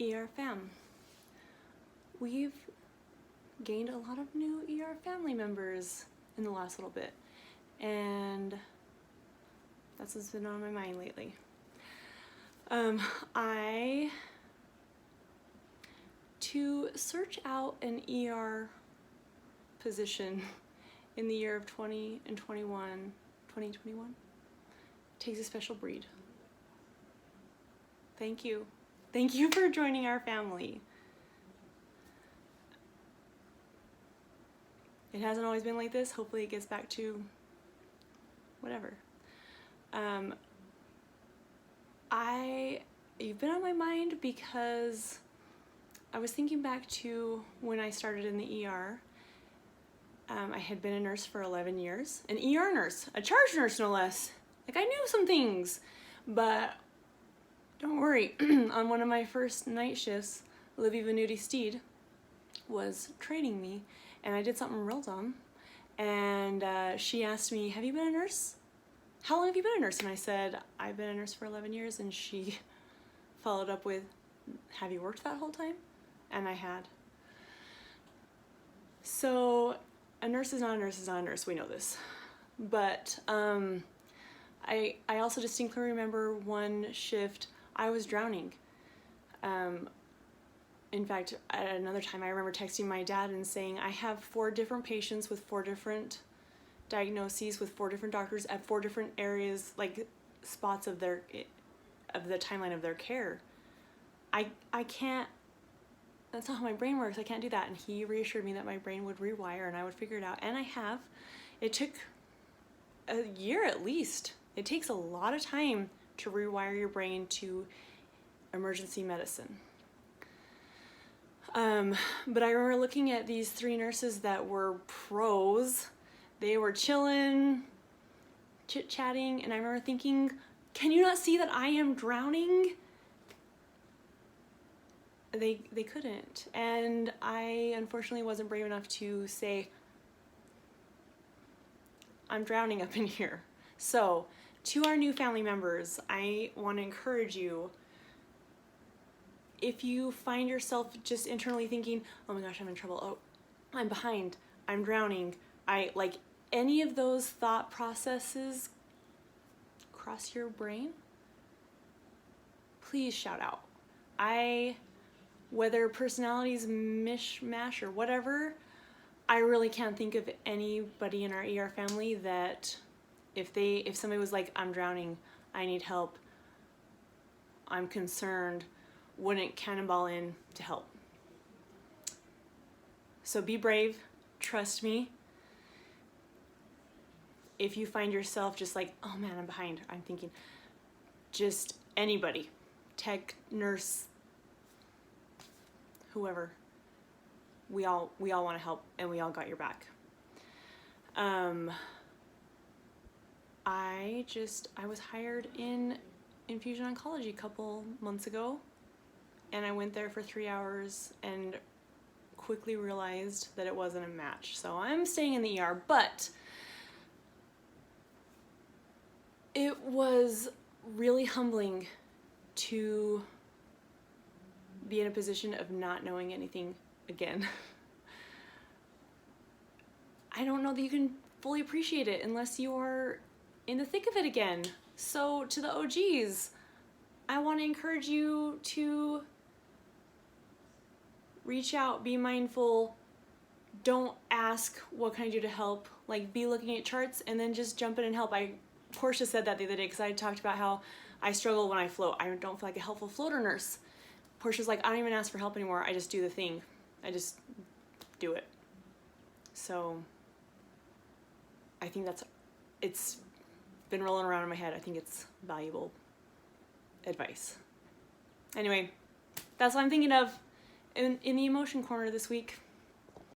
ER fam. We've gained a lot of new ER family members in the last little bit, and that's what's been on my mind lately. To search out an ER position in the year of 2021 takes a special breed. Thank you. Thank you for joining our family. It hasn't always been like this. Hopefully it gets back to whatever. You've been on my mind because I was thinking back to when I started in the ER. I had been a nurse for 11 years, an ER nurse, a charge nurse no less. Like, I knew some things, but don't worry. On one of my first night shifts, Livy Venuti Steed was training me, and I did something real dumb. And she asked me, "Have you been a nurse? How long have you been a nurse?" And I said, "I've been a nurse for 11 years. And she followed up with, "Have you worked that whole time?" And I had. So a nurse is not a nurse is not a nurse. We know this. But I also distinctly remember one shift I was drowning. In fact, at another time, I remember texting my dad and saying, "I have 4 different patients with 4 different diagnoses with 4 different doctors at 4 different areas, like spots of the timeline of their care. I can't, that's not how my brain works. I can't do that." And he reassured me that my brain would rewire and I would figure it out. And I have. It took a year at least. It takes a lot of time to rewire your brain to emergency medicine. But I remember looking at these 3 nurses that were pros. They were chilling, chit-chatting, and I remember thinking, can you not see that I am drowning? They couldn't, and I unfortunately wasn't brave enough to say, "I'm drowning up in here." So, to our new family members, I want to encourage you, if you find yourself just internally thinking, "Oh my gosh, I'm in trouble. Oh, I'm behind. I'm drowning." Any of those thought processes cross your brain, please shout out. Whether personalities mishmash or whatever, I really can't think of anybody in our ER family that if somebody was like, "I'm drowning, I need help, I'm concerned," wouldn't cannonball in to help. So be brave, trust me. If you find yourself just like, "Oh man, I'm behind," I'm thinking, just anybody, tech, nurse, whoever, we all want to help, and we all got your back. I was hired in infusion oncology a couple months ago, and I went there for 3 hours and quickly realized that it wasn't a match. So I'm staying in the ER, but it was really humbling to be in a position of not knowing anything again. I don't know that you can fully appreciate it unless you're in the thick of it again. So to the OGs, I want to encourage you to reach out, be mindful, don't ask, "What can I do to help?" Be looking at charts and then just jump in and help. Portia said that the other day because I talked about how I struggle when I float. I don't feel like a helpful floater nurse. Portia's like, "I don't even ask for help anymore. I just do the thing. I just do it." So I think it's been rolling around in my head. I think it's valuable advice. Anyway, that's what I'm thinking of in the emotion corner this week.